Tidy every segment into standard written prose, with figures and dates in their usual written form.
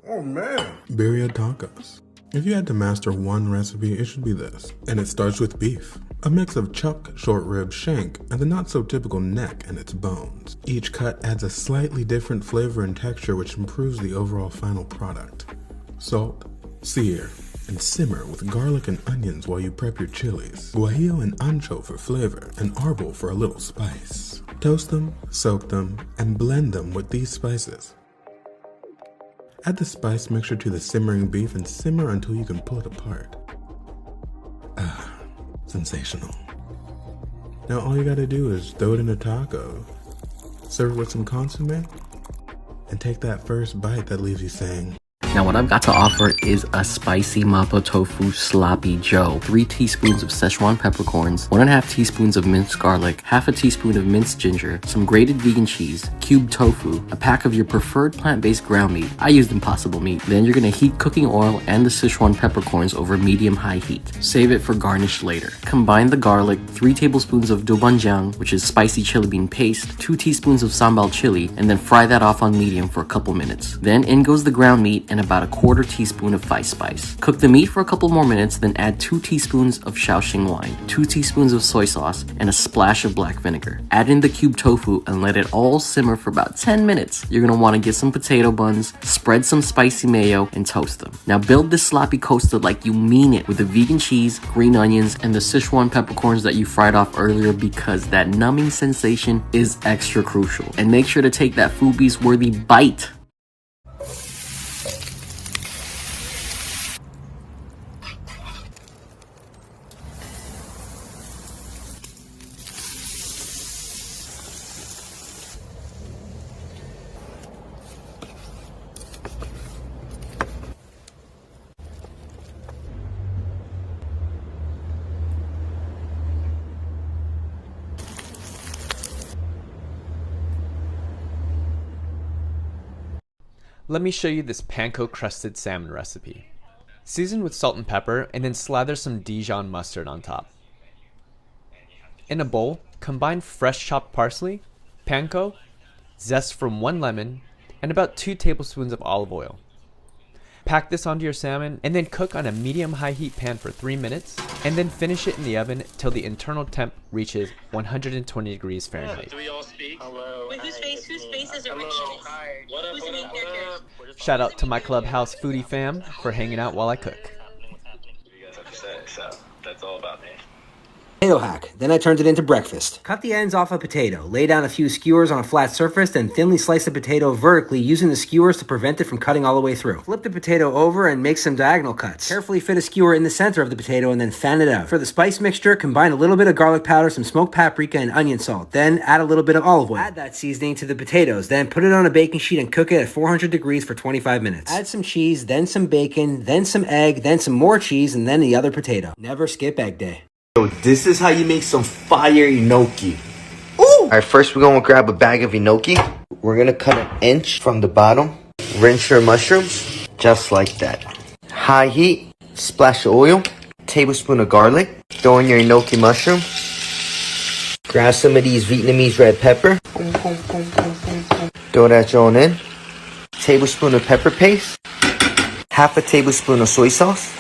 Oh man. Birria tacos. If you had to master one recipe, it should be this. And it starts with beef. A mix of chuck, short rib, shank, and the not so typical neck and its bones. Each cut adds a slightly different flavor and texture which improves the overall final product. Salt, sear, and simmer with garlic and onions while you prep your chilies. Guajillo and ancho for flavor, and arbol for a little spice. Toast them, soak them, and blend them with these spices. Add the spice mixture to the simmering beef and simmer until you can pull it apart. Ah, sensational. Now all you gotta do is throw it in a taco, serve it with some consomme, and take that first bite that leaves you saying, Now what I've got to offer is a spicy mapo tofu sloppy joe. 3 teaspoons of Szechuan peppercorns, 1.5 teaspoons of minced garlic, half a teaspoon of minced ginger, some grated vegan cheese, cubed tofu, a pack of your preferred plant-based ground meat. I used Impossible meat. Then you're gonna heat cooking oil and the Szechuan peppercorns over medium-high heat. Save it for garnish later. Combine the garlic, 3 tablespoons of doubanjiang, which is spicy chili bean paste, 2 teaspoons of sambal chili, and then fry that off on medium for a couple minutes. Then in goes the ground meat and about a 1/4 teaspoon of five spice. Cook the meat for a couple more minutes, then add 2 teaspoons of Shaoxing wine, 2 teaspoons of soy sauce, and a splash of black vinegar. Add in the cubed tofu and let it all simmer for about 10 minutes. You're gonna wanna get some potato buns, spread some spicy mayo, and toast them. Now build this sloppy coaster like you mean it with the vegan cheese, green onions, and the Szechuan peppercorns that you fried off earlier because that numbing sensation is extra crucial. And make sure to take that Food Beast worthy bite. Let me show you this panko crusted salmon recipe. Season with salt and pepper and then slather some Dijon mustard on top. In a bowl, combine fresh chopped parsley, panko, zest from 1 lemon, and about 2 tablespoons of olive oil. Pack this onto your salmon and then cook on a medium-high heat pan for 3 minutes and then finish it in the oven till the internal temp reaches 120 degrees Fahrenheit. Do we all speak? Hello. Wait, whose face is it? Who's the main character? Shout out to my Clubhouse foodie fam for hanging out while I cook. You guys have to say, so that's all about me. Potato hack. Then I turned it into breakfast. Cut the ends off a potato. Lay down a few skewers on a flat surface, then thinly slice the potato vertically using the skewers to prevent it from cutting all the way through. Flip the potato over and make some diagonal cuts. Carefully fit a skewer in the center of the potato and then fan it out. For the spice mixture, combine a little bit of garlic powder, some smoked paprika, and onion salt. Then add a little bit of olive oil. Add that seasoning to the potatoes. Then put it on a baking sheet and cook it at 400 degrees for 25 minutes. Add some cheese, then some bacon, then some egg, then some more cheese, and then the other potato. Never skip egg day. So this is how you make some fire gnocchi. Ooh! Alright, first we're gonna grab a bag of gnocchi. We're gonna cut 1 inch from the bottom. Rinse your mushrooms, just like that. High heat, splash of oil, tablespoon of garlic. Throw in your gnocchi mushroom. Grab some of these Vietnamese red pepper. Throw that on in. Tablespoon of pepper paste. Half a tablespoon of soy sauce.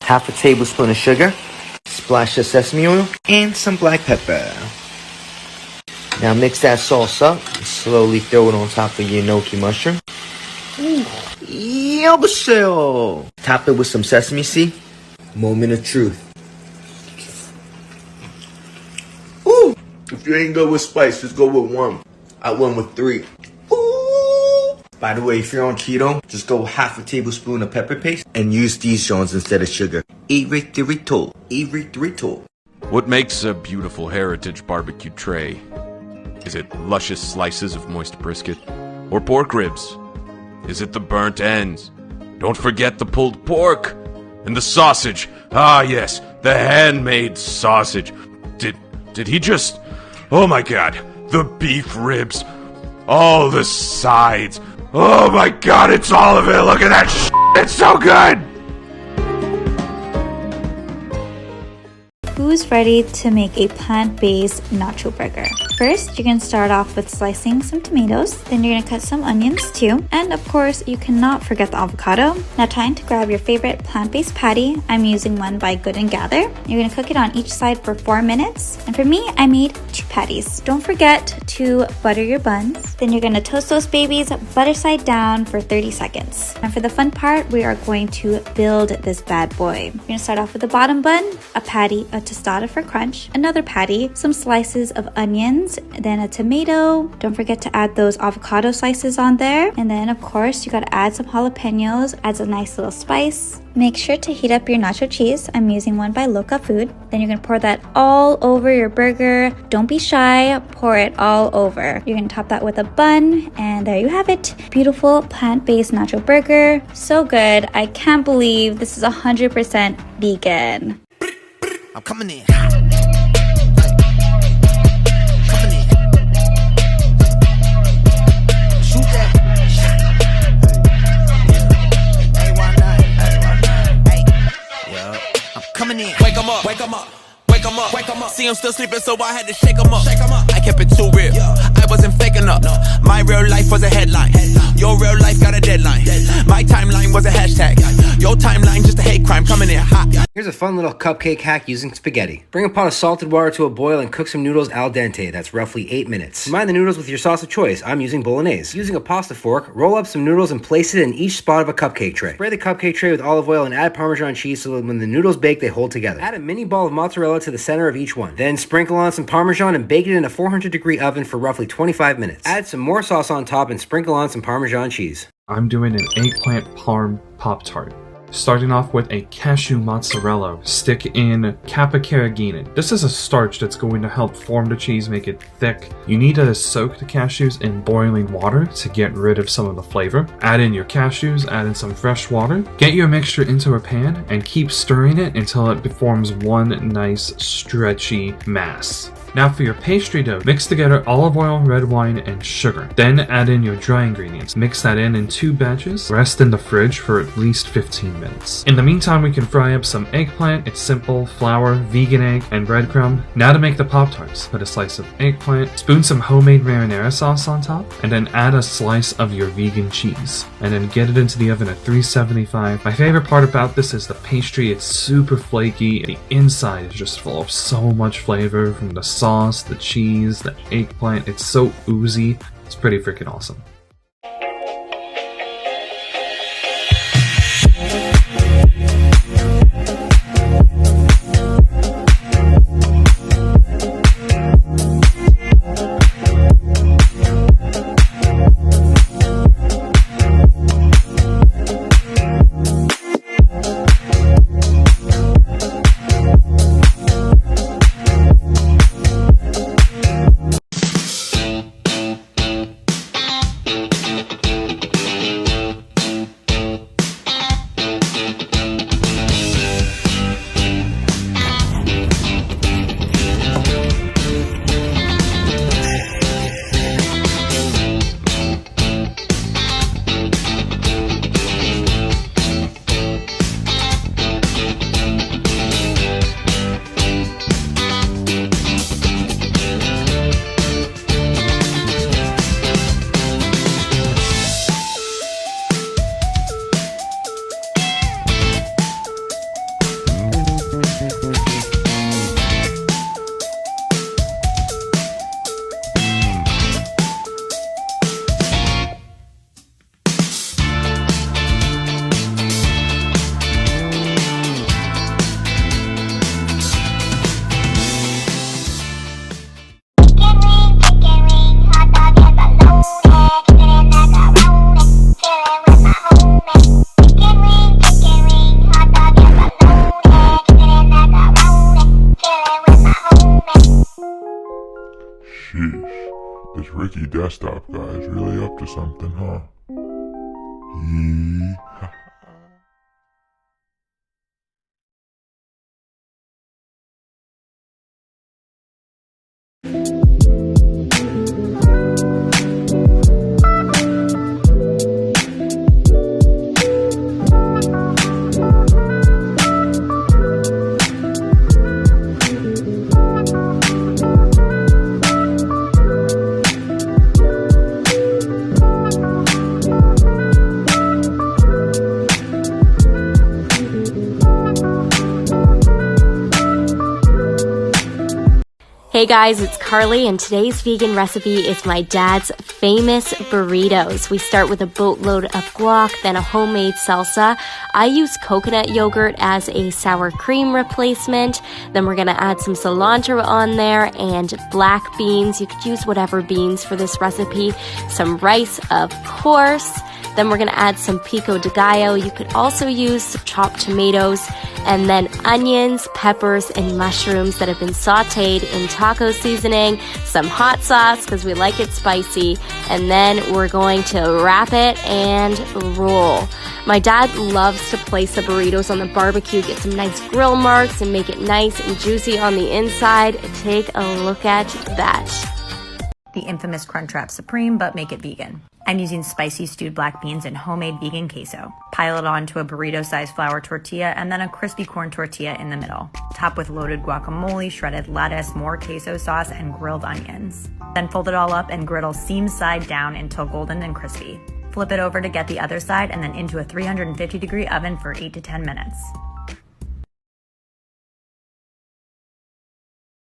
Half a tablespoon of sugar. Splash of sesame oil and some black pepper. Now mix that sauce up and slowly throw it on top of your gnocchi mushroom. Yobashell! Top it with some sesame seed. Moment of truth. Ooh! If you ain't good with spice, just go with 1. I went with 3. Ooh! By the way, if you're on keto, just go half a tablespoon of pepper paste and use these Jones instead of sugar. Erythritol. Erythritol. What makes a beautiful heritage barbecue tray? Is it luscious slices of moist brisket? Or pork ribs? Is it the burnt ends? Don't forget the pulled pork! And the sausage! Ah yes, the handmade sausage! Did he just... Oh my god! The beef ribs! All the sides! Oh my god, it's all of it! Look at that shit! It's so good! Who's ready to make a plant-based nacho burger? First, you're going to start off with slicing some tomatoes. Then you're going to cut some onions too. And of course, you cannot forget the avocado. Now time to grab your favorite plant-based patty. I'm using one by Good & Gather. You're going to cook it on each side for 4 minutes. And for me, I made 2 patties. Don't forget to butter your buns. Then you're going to toast those babies butter side down for 30 seconds. And for the fun part, we are going to build this bad boy. You're going to start off with the bottom bun, a patty, a tostada for crunch, another patty, some slices of onions, then a tomato. Don't forget to add those avocado slices on there. And then of course, you got to add some jalapenos, adds a nice little spice. Make sure to heat up your nacho cheese. I'm using one by Loca Food. Then you're going to pour that all over your burger. Don't be shy, pour it all over. You're going to top that with a bun, and there you have it. Beautiful plant-based nacho burger. So good. I can't believe this is 100% vegan. I'm coming in. Coming in. Wake 'em up, wake 'em up, wake 'em up, wake 'em up. See 'em still sleeping, so I had to shake 'em up. Shake 'em up. I kept it too real. I wasn't faking up. My real life was a headline. Your real life got a deadline. My timeline was a hashtag. Your timeline just a hate crime coming in hot. Here's a fun little cupcake hack using spaghetti. Bring a pot of salted water to a boil and cook some noodles al dente. That's roughly 8 minutes. Combine the noodles with your sauce of choice. I'm using bolognese. Using a pasta fork, roll up some noodles and place it in each spot of a cupcake tray. Spray the cupcake tray with olive oil and add Parmesan cheese so that when the noodles bake, they hold together. Add a mini ball of mozzarella to the center of each one. Then sprinkle on some Parmesan and bake it in a 400-degree oven for roughly 25 minutes. Add some more sauce on top and sprinkle on some Parmesan cheese. I'm doing an eggplant parm Pop-Tart. Starting off with a cashew mozzarella, stick in Kappa carrageenan. This is a starch that's going to help form the cheese, make it thick. You need to soak the cashews in boiling water to get rid of some of the flavor. Add in your cashews, add in some fresh water. Get your mixture into a pan and keep stirring it until it forms one nice stretchy mass. Now for your pastry dough, mix together olive oil, red wine, and sugar. Then add in your dry ingredients. Mix that in 2 batches. Rest in the fridge for at least 15 minutes. In the meantime, we can fry up some eggplant. It's simple: flour, vegan egg, and breadcrumb. Now to make the Pop-Tarts. Put a slice of eggplant, spoon some homemade marinara sauce on top, and then add a slice of your vegan cheese. And then get it into the oven at 375. My favorite part about this is the pastry. It's super flaky. The inside is just full of so much flavor from the sauce, the cheese, the eggplant. It's so oozy. It's pretty freaking awesome. This Ricky desktop guy is really up to something, huh? Yee. Hey guys, it's Carly, and today's vegan recipe is my dad's famous burritos. We start with a boatload of guac, then a homemade salsa. I use coconut yogurt as a sour cream replacement. Then we're gonna add some cilantro on there and black beans. You could use whatever beans for this recipe. Some rice, of course. Then we're gonna add some pico de gallo. You could also use chopped tomatoes, and then onions, peppers, and mushrooms that have been sauteed in taco seasoning, some hot sauce because we like it spicy, and then we're going to wrap it and roll. My dad loves to place the burritos on the barbecue, get some nice grill marks, and make it nice and juicy on the inside. Take a look at that. The infamous Crunchwrap Supreme, but make it vegan. I'm using spicy stewed black beans and homemade vegan queso. Pile it onto a burrito-sized flour tortilla and then a crispy corn tortilla in the middle. Top with loaded guacamole, shredded lettuce, more queso sauce, and grilled onions. Then fold it all up and griddle seam side down until golden and crispy. Flip it over to get the other side and then into a 350-degree oven for 8 to 10 minutes.